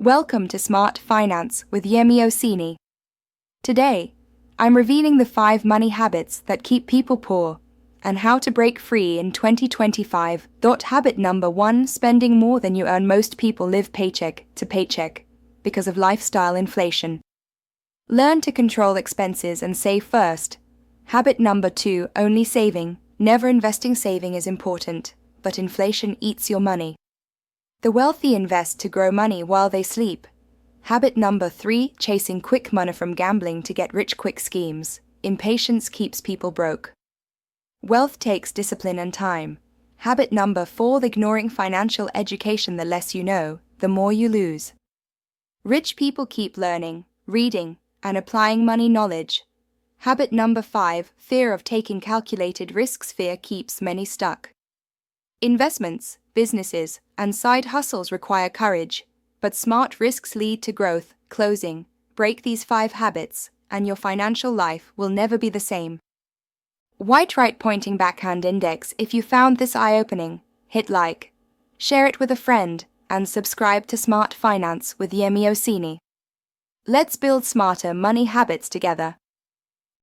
Welcome to Smart Finance with Yemi Oseni. Today, I'm revealing the 5 money habits that keep people poor and how to break free in 2025. Habit number 1: spending more than you earn. Most people live paycheck to paycheck because of lifestyle inflation. Learn to control expenses and save first. Habit number 2: only saving, never investing. Saving is important, but inflation eats your money. The wealthy invest to grow money while they sleep. Habit number 3: chasing quick money. From gambling to get rich quick schemes, impatience keeps people broke. Wealth takes discipline and time. Habit number 4: ignoring financial education. The less you know, the more you lose. Rich people keep learning, reading, and applying money knowledge. Habit number 5: fear of taking calculated risks. Fear keeps many stuck. Investments, businesses, and side hustles require courage, but smart risks lead to growth. Closing: break these 5 habits, and your financial life will never be the same. White right pointing backhand index. If you found this eye-opening, hit like, share it with a friend, and subscribe to Smart Finance with Yemi Oseni. Let's build smarter money habits together.